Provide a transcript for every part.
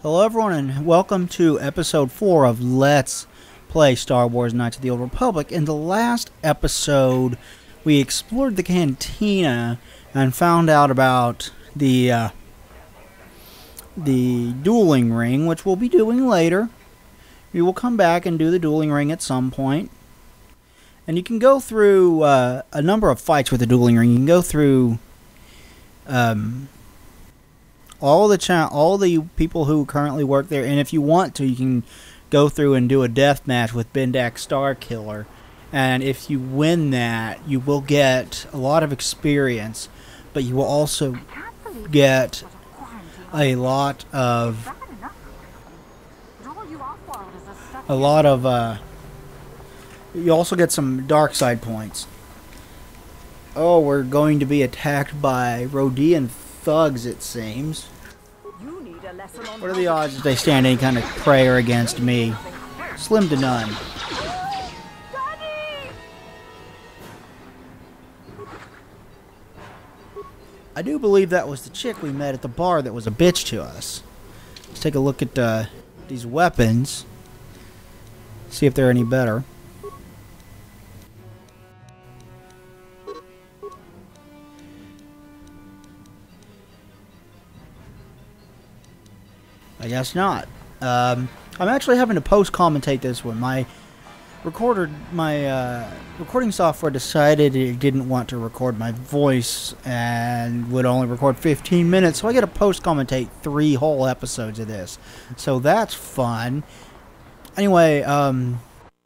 Hello everyone and welcome to episode 4 of Let's Play Star Wars Knights of the Old Republic. In the last episode, we explored the cantina and found out about the dueling ring, which we'll be doing later. We will come back and do the dueling ring at some point. And you can go through a number of fights with the dueling ring. You can go through all the people who currently work there, and if you want to, you can go through and do a death match with Bendak Starkiller. And if you win that, you will get a lot of experience, but you will also get a lot of you also get some dark side points. Oh, we're going to be attacked by Rodian thugs, it seems. What are the odds that they stand any kind of prayer against me? Slim to none. I do believe that was the chick we met at the bar that was a bitch to us. Let's take a look at these weapons. See if they're any better. I guess not. I'm actually having to post-commentate this one. My recording software decided it didn't want to record my voice and would only record 15 minutes, so I get to post-commentate 3 whole episodes of this. So that's fun. Anyway,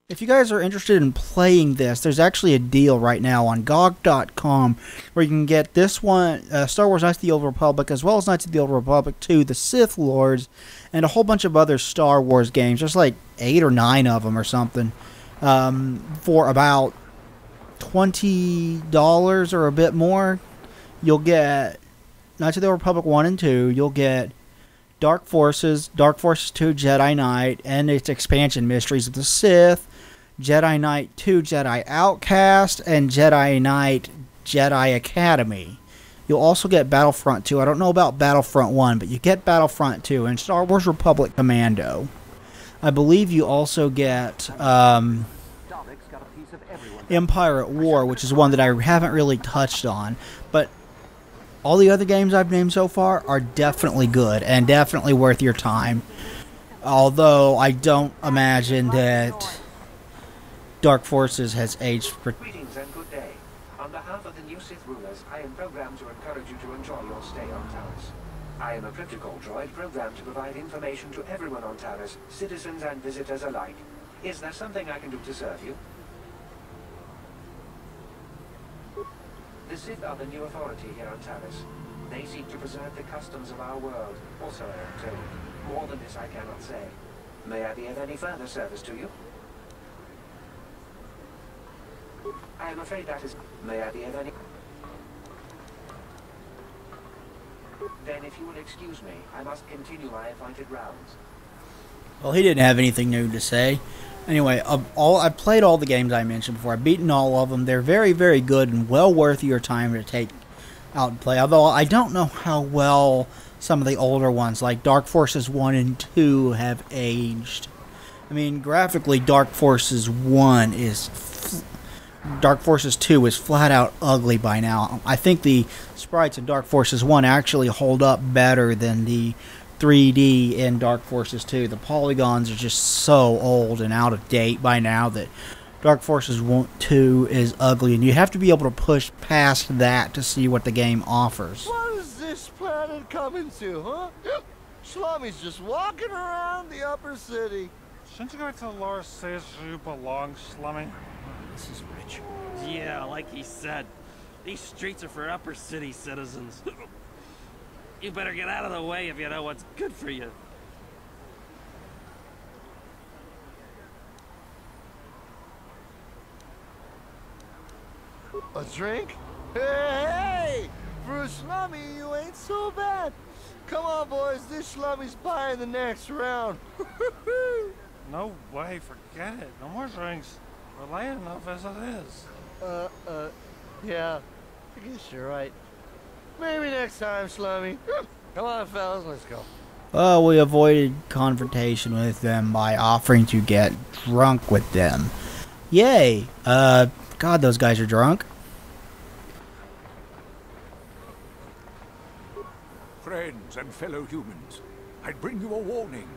if you guys are interested in playing this, there's actually a deal right now on GOG.com where you can get this one, Star Wars Knights of the Old Republic, as well as Knights of the Old Republic 2, The Sith Lords, and a whole bunch of other Star Wars games. There's like 8 or 9 of them or something, for about $20 or a bit more. You'll get Knights of the Old Republic 1 and 2, you'll get Dark Forces 2 Jedi Knight, and its expansion Mysteries of the Sith, Jedi Knight 2 Jedi Outcast, and Jedi Knight Jedi Academy. You'll also get Battlefront 2. I don't know about Battlefront 1, but you get Battlefront 2 and Star Wars Republic Commando. I believe you also get Empire at War, which is one that I haven't really touched on, but all the other games I've named so far are definitely good and definitely worth your time. Although I don't imagine that Dark Forces has aged. Greetings and good day. On behalf of the new Sith rulers, I am programmed to encourage you to enjoy your stay on Taris. I am a protocol droid programmed to provide information to everyone on Taris, citizens and visitors alike. Is there something I can do to serve you? The Sith are the new authority here on Taris. They seek to preserve the customs of our world. Also, I am told. More than this I cannot say. May I be of any further service to you? I am afraid that is... May I be of any... Then if you will excuse me, I must continue my appointed rounds. Well, he didn't have anything new to say. Anyway, I've played all the games I mentioned before. I've beaten all of them. They're very, very good and well worth your time to take out and play. Although I don't know how well some of the older ones, like Dark Forces 1 and 2, have aged. I mean, graphically, Dark Forces 2 is flat out ugly by now. I think the sprites in Dark Forces 1 actually hold up better than the 3D in Dark Forces 2. The polygons are just so old and out of date by now that Dark Forces 2 is ugly, and you have to be able to push past that to see what the game offers. What is this planet coming to, huh? Slummy's just walking around the upper city. Shouldn't you go to Laura says you belong, Slummy? This is rich. Yeah, like he said, these streets are for upper city citizens. You better get out of the way if you know what's good for you. A drink? Hey! For a slummy, you ain't so bad. Come on, boys, this slummy's buying the next round. No way, forget it. No more drinks. We're late enough as it is. Yeah, I guess you're right. Maybe next time, Slummy. Come on, fellas, let's go. Well, we avoided confrontation with them by offering to get drunk with them. Yay! God, those guys are drunk. Friends and fellow humans, I bring you a warning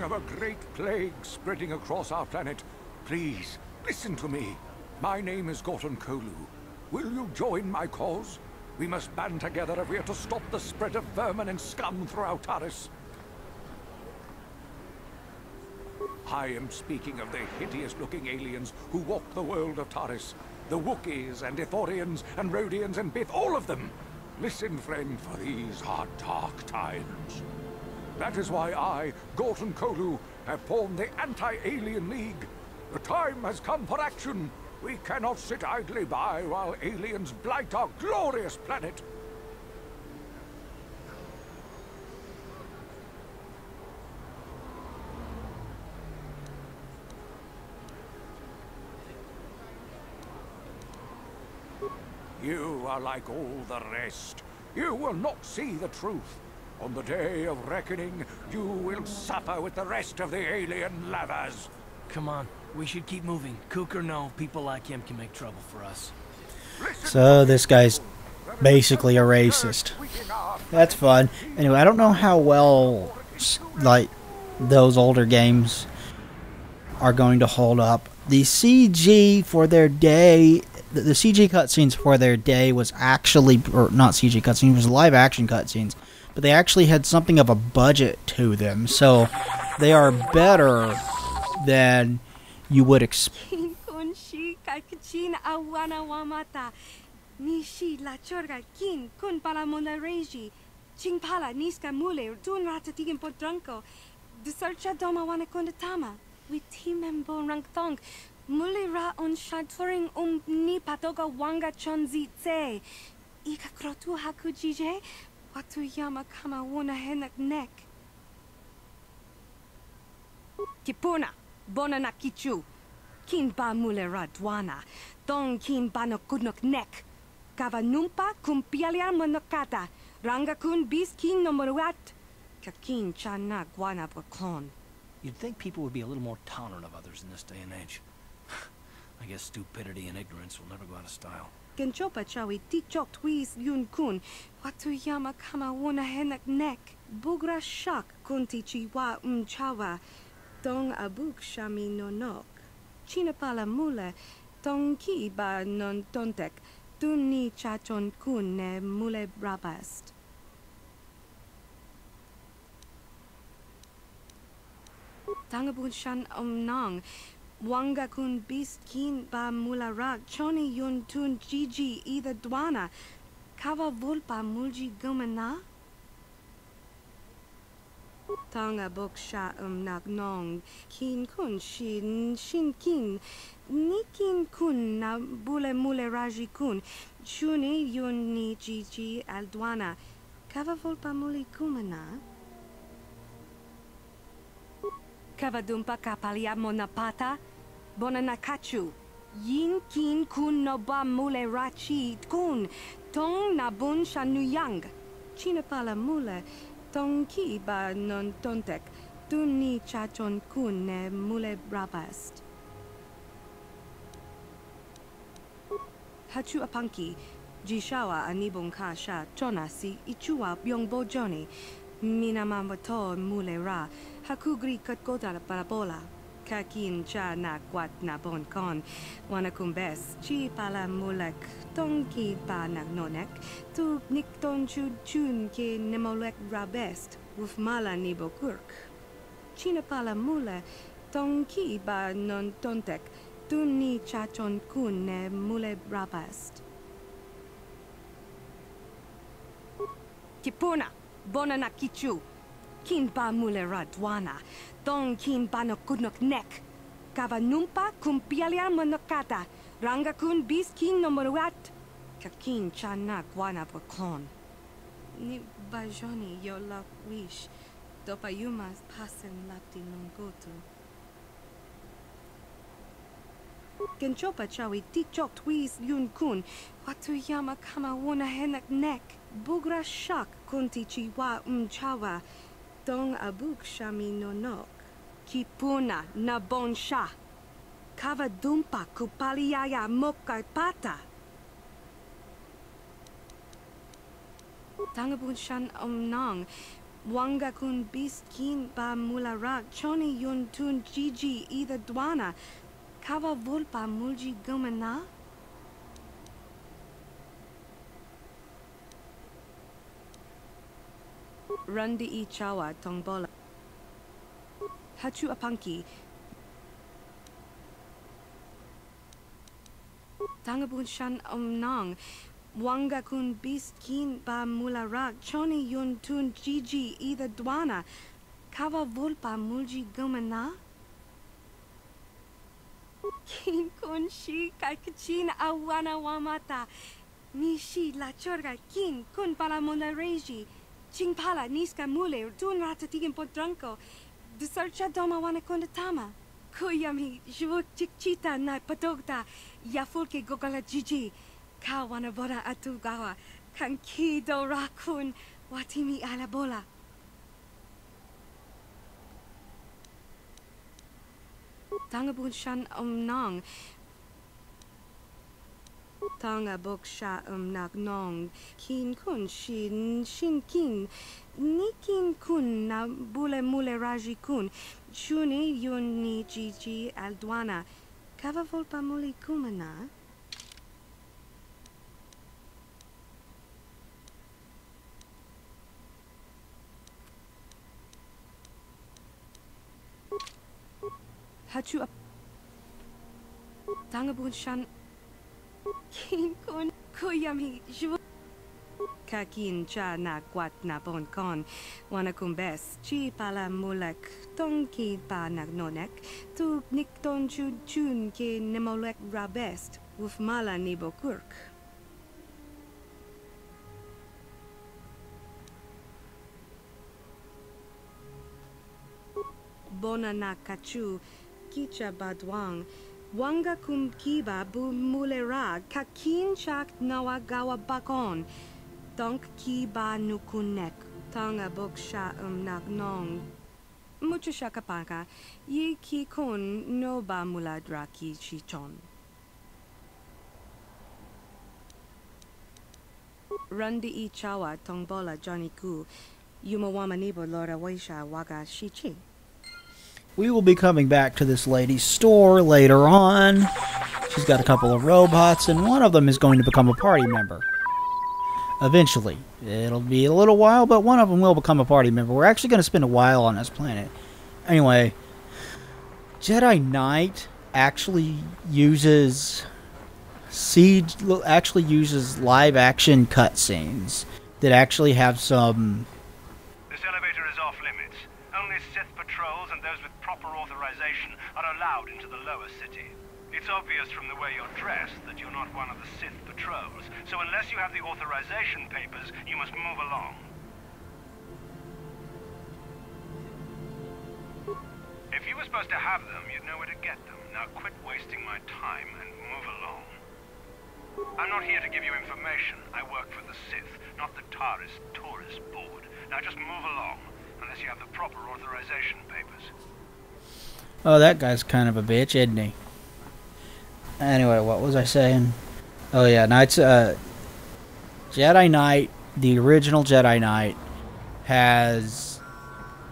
of a great plague spreading across our planet. Please, listen to me. My name is Gorton Kolu. Will you join my cause? We must band together if we are to stop the spread of vermin and scum throughout Taris. I am speaking of the hideous-looking aliens who walk the world of Taris. The Wookiees and Ithorians and Rhodians and Bith, all of them. Listen, friend, for these are dark times. That is why I, Gorton Kolu, have formed the Anti-Alien League. The time has come for action. We cannot sit idly by while aliens blight our glorious planet. You are like all the rest. You will not see the truth. On the day of reckoning, you will suffer with the rest of the alien lovers. Come on, we should keep moving. Kook or no, people like him can make trouble for us. So this guy's basically a racist. That's fun. Anyway, I don't know how well like those older games are going to hold up. The CG for their day, the CG cutscenes for their day was actually, or not CG cutscenes, it was live action cutscenes, but they actually had something of a budget to them, so they are better than you would expect. Nishi la chorga kin kun pala mona reji ching pala niska mule tun rata tigin potranko de sarcha doma wana kondatama with timembo rangthong mule ra on shaturing ni patoga wanga chonzi tse ika krotu hakujije watu yama kama wona henak nek kipuna bona na kichu kin ba mule ra dwana dong kin ba no kudnok nek Kava numpa kumpialia monokata. Ranga kun bis kin no moruat. Kakin chana guana bakon. You'd think people would be a little more tolerant of others in this day and age. I guess stupidity and ignorance will never go out of style. Genchopa chawi tikchok twis yun kun. Watu yama kama wona henak nek. Bugra shak kunti chiwa chawa. Dong abuk shami no nok. Chinapala mule. Dong ki ba non tontek. Tuni chachon kun ne mule brabast. Tangabun shan nang. Wanga kun bis kin ba mula rak. Choni yun tun gigi either dwana. Kava vulpa mulji gumana. Tanga boksha nak nong. Kin kun shin kin. Nikin kun na bule mule raji kun. Chuni yun ni gigi aldwana. Kava volpa muli kumana. Kava dumpa kapalia monapata. Bona nakachu. Yin kin kun no ba mule rachi kun. Tong na bun shanuyang. Chinapala mule. Tong ki ba non tontek. Tuni chachon kun ne mule brabast. Hachu apanki, jishawa anibong ka sha chona si ichua byong bojoni, minamamato mule ra, hakugri katkoda parabola, kakin cha na kwat na bon kon, wanakumbes, chi pala mulek, tonki pa nagnonek, tu nikton chun ke nemolek rabest, wufmala nibo kurk. China pala mule, tonki ba non tontek, Tuni chachon kun ne mule brabast. Kipuna, bona na kichu. Kin ba mule radwana. Dong kin ba no kudnok nek. Kava numpa kumpialia monokata. Ranga kun bis kin no moruat. Kakin chana guana bakon. Ni bajoni yo lak wish. Dopayumas pasen lapti nungotu. Genchopa chawi tikchok twis yun kun. Watu yama kama wona henak nek. Bugra shak kunti chiwa chawa. Tong abuk shami nonok. Kipuna na bonsha. Kava dumpa kupaliaya mokapata. Tangabun shan omnong. Wanga kun biskin ba mularak. Choni yun tun gigi either dwana. Kava volpa mulji gumana. Rundi I chawa tongbola. Hachu apanki. Tangabun shan omnong. Wanga kun biskin ba mularak. Choni yun tun gigi either dwana. Kava volpa mulji gumana. Kin kun shi kakachin awana wamata. Mishi la chorga kin kun pala reji. Chingpala niska mule tun rata tigin potranco. Dusarcha doma wana kondatama. Kuyami jvuk chikchita na patogta. Yafulke gogala jiji. Ka wana boda atugawa. Kankido rakun watimi alabola. Tangabun shan omnong. Tanga bok sha nak nong. Kin kun shin kin. Nikin kun na bule mule raji kun. Chuni yun ni gigi aldwana. Kava volpa muli kumana. Hachu Tangabun shan Kin kun kuyami jvu Kakin cha na kwat na bon kon wana kumbes chi pala mulek tongki pa nagnonek tu nik ton chun ke nemolek rabest uf mala nibo kurk. Bona na kachu kicha badwang wanga kum kiba bu mulera kakin chak nawa gawa bakon donk kiba nukunek tanga boksha nagnong mucho shakapaka ye ki kon no ba muladra ki chichon Rundi I chawa tongbola Johnny Ku Yumawama nibo lora waisha waga shichi. We will be coming back to this lady's store later on. She's got a couple of robots, and one of them is going to become a party member. Eventually. It'll be a little while, but one of them will become a party member. We're actually going to spend a while on this planet. Anyway, Jedi Knight actually uses live-action cutscenes that actually have some... This elevator is off limits. Only Sith patrols and those with proper authorization are allowed into the lower city. It's obvious from the way you're dressed that you're not one of the Sith patrols, so unless you have the authorization papers, you must move along. If you were supposed to have them, you'd know where to get them. Now quit wasting my time and move along. I'm not here to give you information. I work for the Sith, not the Taris Tourist Board. Now just move along, unless you have the proper authorization papers. Oh, that guy's kind of a bitch, isn't he? Anyway, what was I saying? Oh yeah, Jedi Knight, the original Jedi Knight, has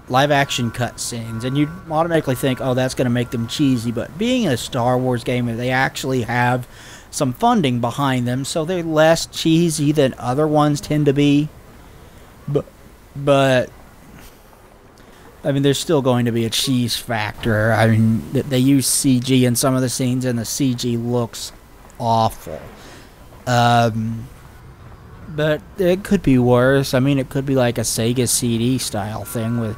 live-action cutscenes, and you automatically think, oh, that's going to make them cheesy, but being a Star Wars game, they actually have some funding behind them, so they're less cheesy than other ones tend to be. But I mean, there's still going to be a cheese factor. I mean, they use CG in some of the scenes, and the CG looks awful. But it could be worse. I mean, it could be like a Sega CD style thing with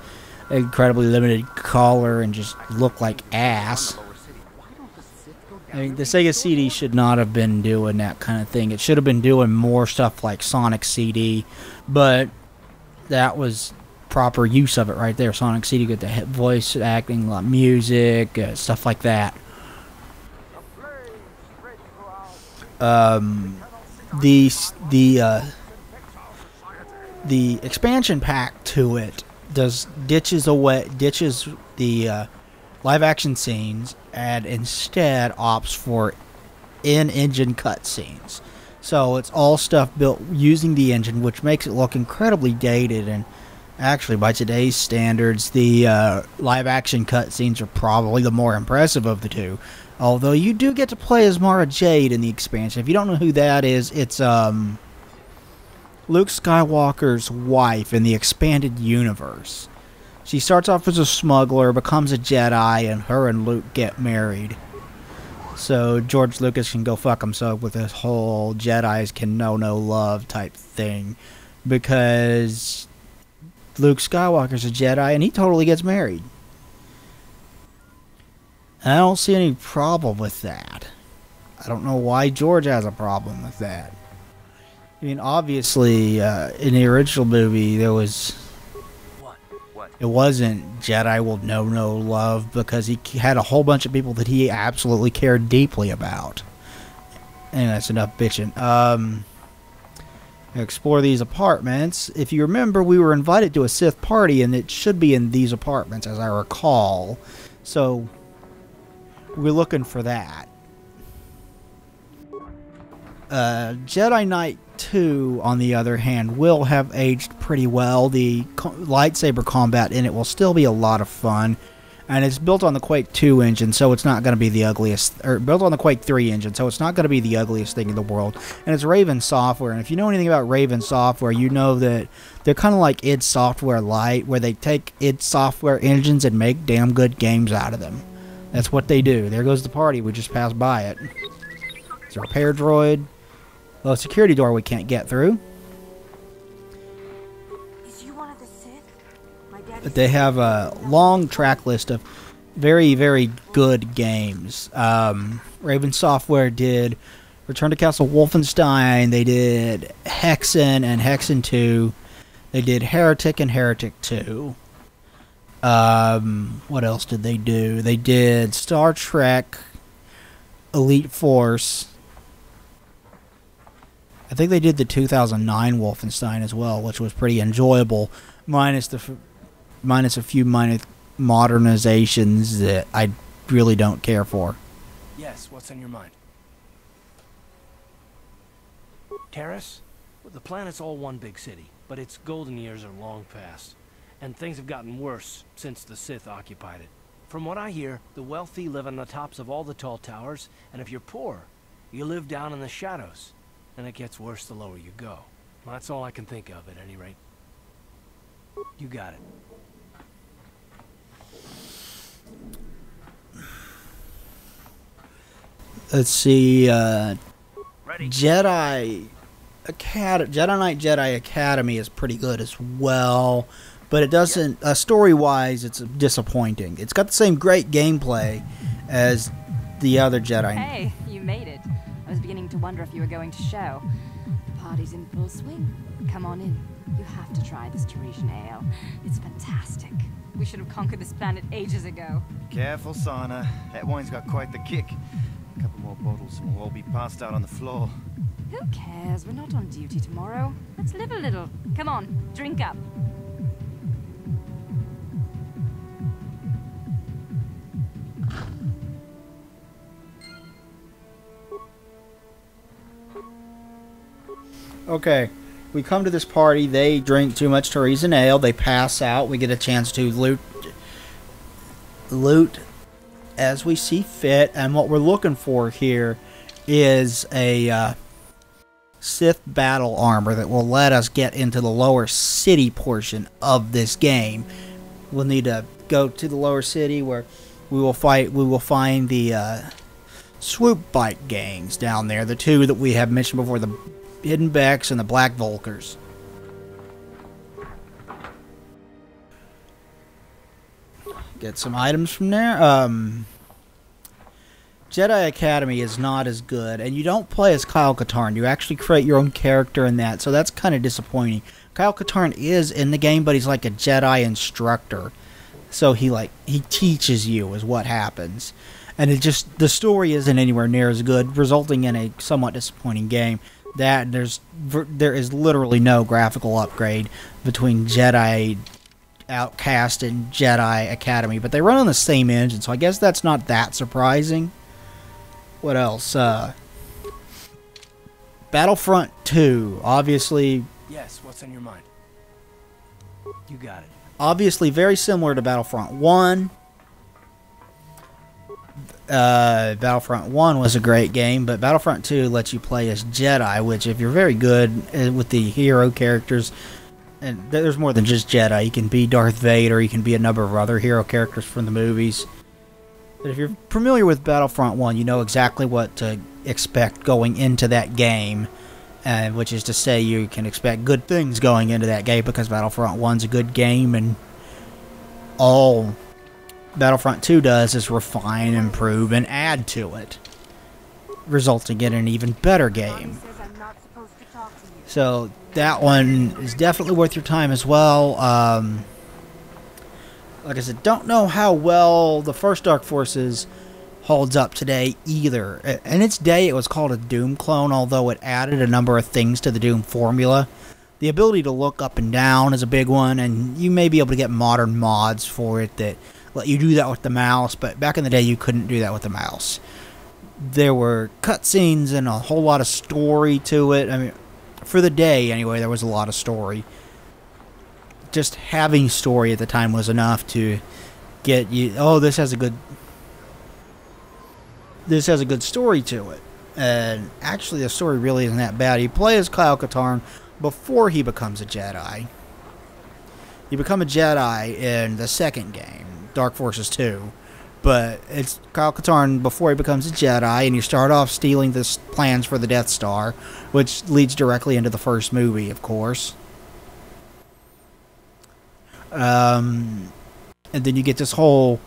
incredibly limited color and just look like ass. I mean, the Sega CD should not have been doing that kind of thing. It should have been doing more stuff like Sonic CD, but that was proper use of it right there. Sonic CD with the voice acting, music, stuff like that. The expansion pack to it ditches the live action scenes and instead opts for in-engine cutscenes. So it's all stuff built using the engine, which makes it look incredibly dated. And actually, by today's standards, the live action cutscenes are probably the more impressive of the two. Although you do get to play as Mara Jade in the expansion. If you don't know who that is, it's Luke Skywalker's wife in the expanded universe. She starts off as a smuggler, becomes a Jedi, and her and Luke get married. So George Lucas can go fuck himself with this whole Jedis can know no love type thing. Because Luke Skywalker's a Jedi, and he totally gets married. I don't see any problem with that. I don't know why George has a problem with that. I mean, obviously, in the original movie, there was... It wasn't Jedi will know no love because he had a whole bunch of people that he absolutely cared deeply about. And that's enough bitching. Explore these apartments. If you remember, we were invited to a Sith party, and it should be in these apartments, as I recall. So... we're looking for that. Jedi Knight 2, on the other hand, will have aged pretty well. The lightsaber combat in it will still be a lot of fun. And it's built on the Quake 2 engine, so it's not going to be the ugliest... or built on the Quake 3 engine, so it's not going to be the ugliest thing in the world. And it's Raven Software, and if you know anything about Raven Software, you know that they're kind of like id Software Lite, where they take id Software engines and make damn good games out of them. That's what they do. There goes the party. We just passed by it. It's a repair droid. Well, a security door we can't get through. Is you one of the Sith? But they have a long track list of very, very good games. Raven Software did Return to Castle Wolfenstein. They did Hexen and Hexen 2. They did Heretic and Heretic 2. What else did they do? They did Star Trek Elite Force. I think they did the 2009 Wolfenstein as well, which was pretty enjoyable, minus a few minor modernizations that I really don't care for. Yes, what's on your mind? Terrace? Well, the planet's all one big city, but its golden years are long past. And things have gotten worse since the Sith occupied it. From what I hear, the wealthy live on the tops of all the tall towers, and if you're poor, you live down in the shadows. And it gets worse the lower you go. Well, that's all I can think of, at any rate. You got it. Let's see, Jedi Knight Jedi Academy is pretty good as well. But it doesn't, story-wise, it's disappointing. It's got the same great gameplay as the other Jedi. Hey, you made it. I was beginning to wonder if you were going to show. The party's in full swing. Come on in. You have to try this Tarisian ale. It's fantastic. We should have conquered this planet ages ago. Careful, Sana. That wine's got quite the kick. A couple more bottles and we'll all be passed out on the floor. Who cares? We're not on duty tomorrow. Let's live a little. Come on, drink up. Okay, we come to this party, they drink too much Tarisian ale, they pass out, we get a chance to loot as we see fit, and what we're looking for here is a Sith battle armor that will let us get into the lower city portion of this game. We'll need to go to the lower city where we will find the swoop bike gangs down there, the two that we have mentioned before, the Hidden Becks and the Black Volkers. Get some items from there. Jedi Academy is not as good, and you don't play as Kyle Katarn. You actually create your own character in that, so that's kind of disappointing. Kyle Katarn is in the game, but he's like a Jedi instructor. So he teaches you is what happens. And the story isn't anywhere near as good, resulting in a somewhat disappointing game. There is literally no graphical upgrade between Jedi outcast in Jedi Academy, but they run on the same engine, so I guess that's not that surprising. What else? Battlefront 2, obviously. Yes, what's on your mind? You got it. Obviously very similar to Battlefront 1. Battlefront 1 was a great game, but Battlefront 2 lets you play as Jedi, which if you're very good with the hero characters, and there's more than just Jedi, you can be Darth Vader, you can be a number of other hero characters from the movies. But if you're familiar with Battlefront 1, you know exactly what to expect going into that game, which is to say you can expect good things going into that game because Battlefront 1's a good game, and all Battlefront 2 does is refine, improve, and add to it, resulting in an even better game. So that one is definitely worth your time as well. Like I said, don't know how well the first Dark Forces holds up today either. In its day, it was called a Doom clone, although it added a number of things to the Doom formula. The ability to look up and down is a big one, and you may be able to get modern mods for it that let you do that with the mouse, but back in the day you couldn't do that with the mouse. There were cutscenes and a whole lot of story to it. I mean, for the day anyway, there was a lot of story. Just having story at the time was enough to get you, oh, this has a good story to it. And actually the story really isn't that bad. You play as Kyle Katarn before he becomes a Jedi. You become a Jedi in the second game, Dark Forces 2, but it's Kyle Katarn before he becomes a Jedi, and you start off stealing the plans for the Death Star, which leads directly into the first movie, of course. And then you get this whole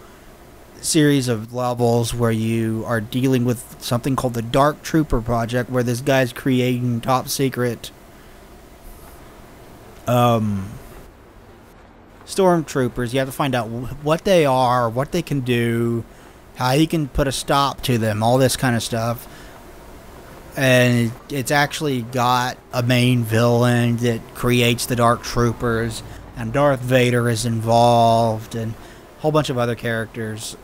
series of levels where you are dealing with something called the Dark Trooper Project, where this guy's creating top secret stormtroopers. You have to find out what they are, what they can do, how you can put a stop to them, all this kind of stuff. And it's actually got a main villain that creates the Dark Troopers, and Darth Vader is involved, and a whole bunch of other characters.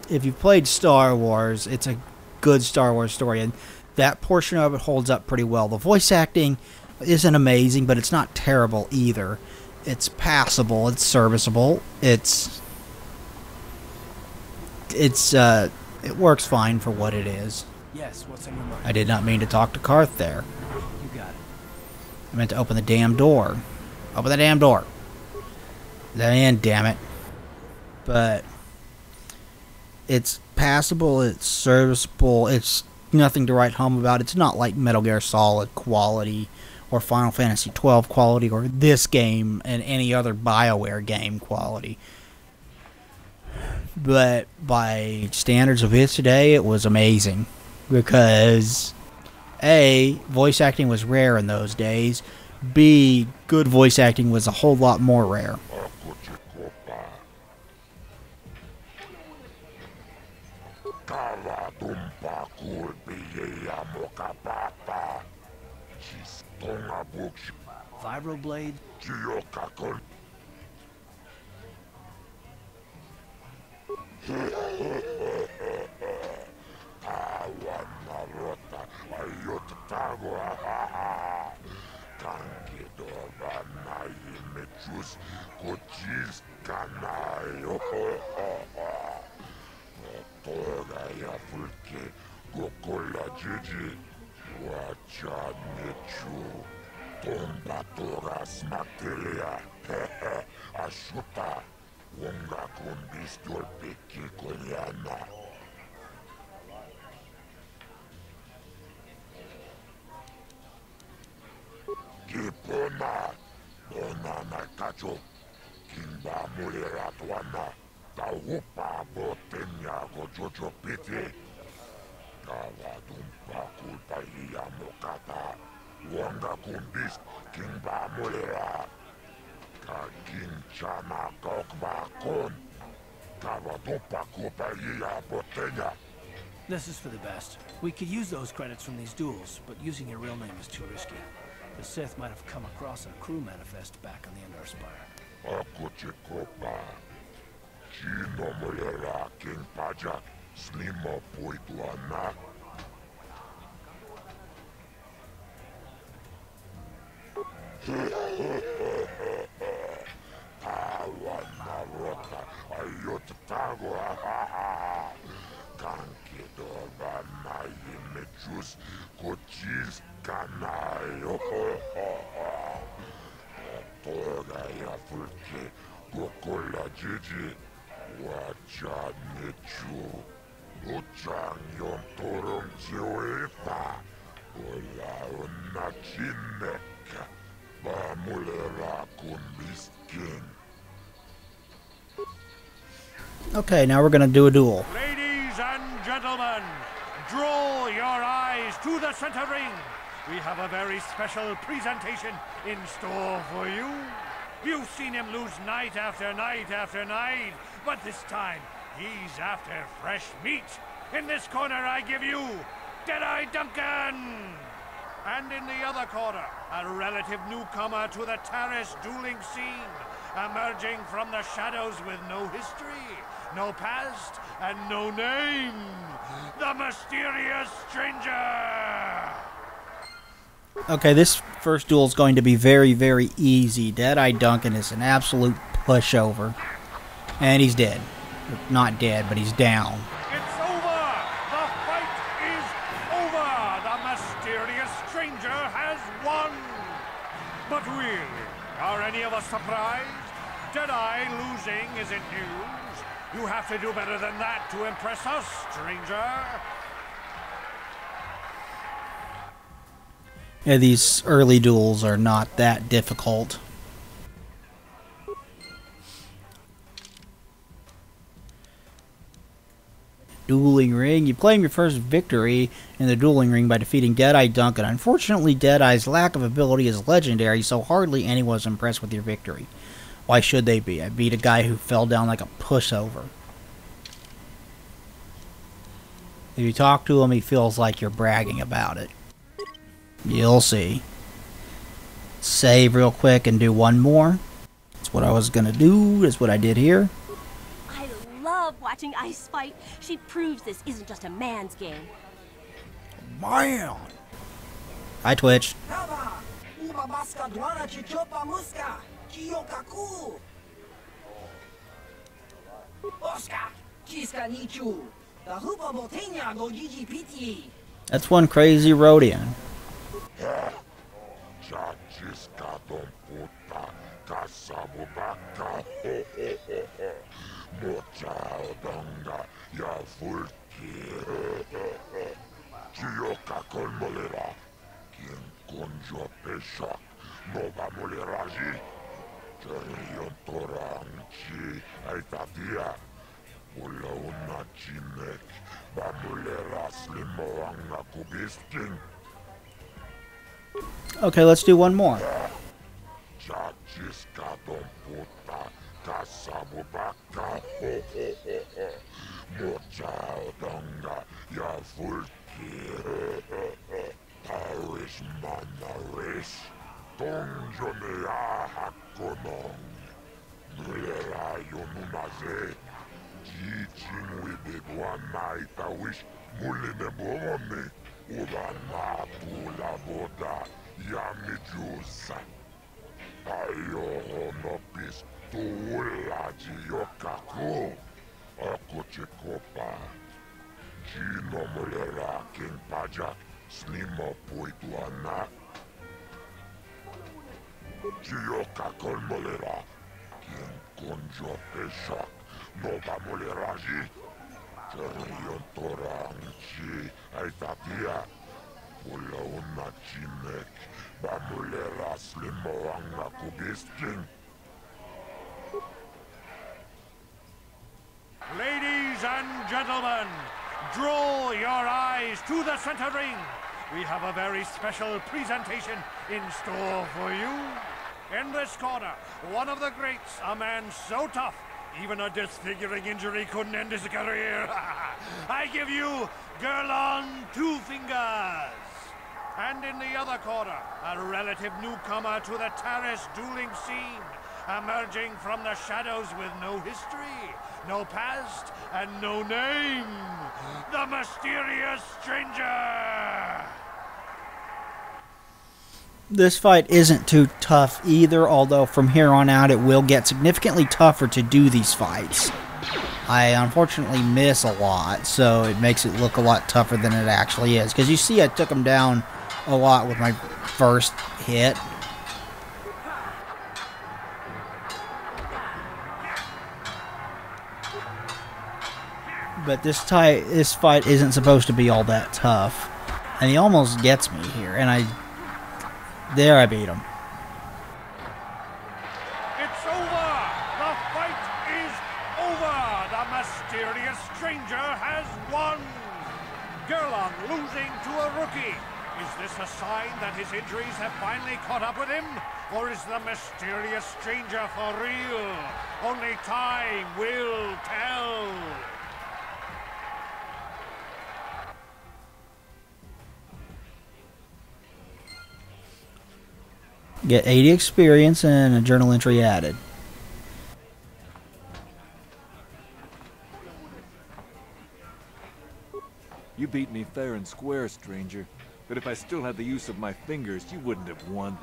If you've played Star Wars, it's a good Star Wars story, and that portion of it holds up pretty well. The voice acting isn't amazing, but it's not terrible either. It's passable, it's serviceable, it works fine for what it is. Yes, what's on your mind? I did not mean to talk to Karth there. You got it. I meant to open the damn door. Open the damn door. Let me in, damn it. But it's passable, it's serviceable, it's nothing to write home about. It's not like Metal Gear Solid quality or Final Fantasy XII quality or this game and any other BioWare game quality. But by standards of his today, it was amazing. Because A, voice acting was rare in those days. B, good voice acting was a whole lot more rare. Vibroblade? This is for the best. We could use those credits from these duels, but using your real name is too risky. The Sith might have come across a crew manifest back on the Endar Spire. Ako Chekopa. Chino Molera King Pajak. Slima Poituana. Tawana Rota. Ayot Tago. Kankidova Nayimechus. Kochis Kanayo. Toga ya Fulke. Gokola Gigi. Wacha Nechu. Uchang Yon Torum Chioefa. Ola Unachinek. Bamulera Kumbiskin. Okay, now we're gonna do a duel. Ladies and gentlemen, draw your eyes to the center ring. We have a very special presentation in store for you. You've seen him lose night after night after night, but this time he's after fresh meat. In this corner I give you Deadeye Duncan! And in the other corner, a relative newcomer to the terrace dueling scene, emerging from the shadows with no history, no past, and no name, the mysterious stranger! Okay, this first duel is going to be very, very easy. Deadeye Duncan is an absolute pushover. And he's dead. Not dead, but he's down. It's over! The fight is over! The mysterious stranger has won! But really, are any of us surprised? Deadeye losing isn't news. You have to do better than that to impress us, stranger. Yeah, these early duels are not that difficult. Dueling ring. You claim your first victory in the dueling ring by defeating Deadeye Duncan. Unfortunately, Deadeye's lack of ability is legendary, so hardly anyone was impressed with your victory. Why should they be? I beat a guy who fell down like a pushover. If you talk to him, he feels like you're bragging about it. You'll see. Save real quick and do one more. That's what I was gonna do. That's what I did here. I love watching Ice fight. She proves this isn't just a man's game. Man! Hi, Twitch. That's one crazy Rhodian. Okay, let's do one more. Ladies and gentlemen, draw your eyes to the center ring. We have a very special presentation in store for you. In this corner, one of the greats, a man so tough, even a disfiguring injury couldn't end his career. I give you Gerlon Two Fingers. And in the other corner, a relative newcomer to the terrace dueling scene, emerging from the shadows with no history, no past, and no name. The mysterious stranger! This fight isn't too tough either, although from here on out it will get significantly tougher to do these fights. I unfortunately miss a lot, so it makes it look a lot tougher than it actually is. Because you see I took him down a lot with my first hit. But this fight isn't supposed to be all that tough. And he almost gets me here, and there I beat him. It's over! The fight is over! The mysterious stranger has won! Gerlong losing to a rookie. Is this a sign that his injuries have finally caught up with him? Or is the mysterious stranger for real? Only time will tell! Get 80 experience and a journal entry added. You beat me fair and square, stranger. But if I still had the use of my fingers, you wouldn't have won.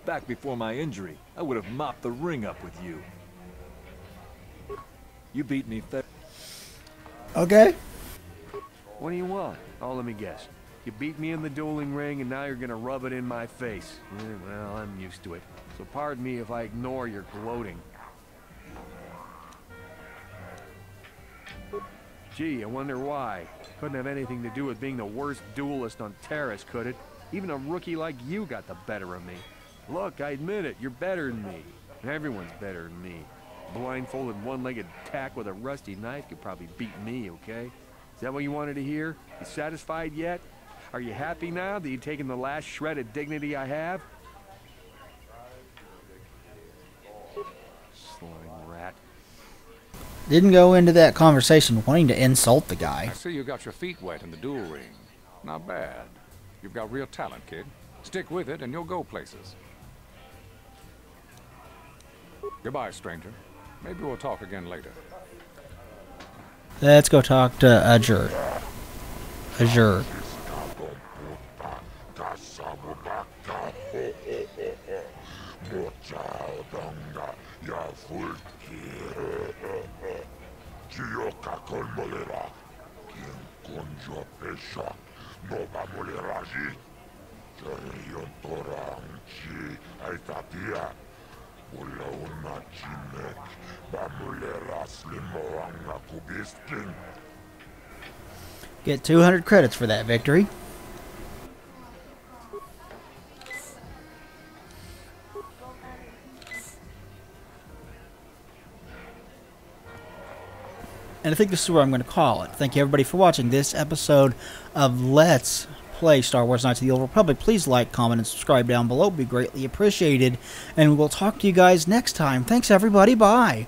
Back before my injury, I would have mopped the ring up with you. You beat me fair. Okay. What do you want? Oh, let me guess. You beat me in the dueling ring, and now you're gonna rub it in my face. Well, I'm used to it. So pardon me if I ignore your gloating. Gee, I wonder why. Couldn't have anything to do with being the worst duelist on Terrace, could it? Even a rookie like you got the better of me. Look, I admit it, you're better than me. Everyone's better than me. Blindfolded, one-legged tack with a rusty knife could probably beat me, okay? Is that what you wanted to hear? You satisfied yet? Are you happy now that you've taken the last shred of dignity I have? Slime rat. Didn't go into that conversation wanting to insult the guy. I see you got your feet wet in the duel ring. Not bad. You've got real talent, kid. Stick with it and you'll go places. Goodbye, stranger. Maybe we'll talk again later. Let's go talk to Azure. Azure. Get 200 credits for that victory. And I think this is where I'm going to call it. Thank you everybody for watching this episode of Let's Play Star Wars Knights of the Old Republic. Please like, comment, and subscribe down below. It would be greatly appreciated. And we'll talk to you guys next time. Thanks everybody. Bye.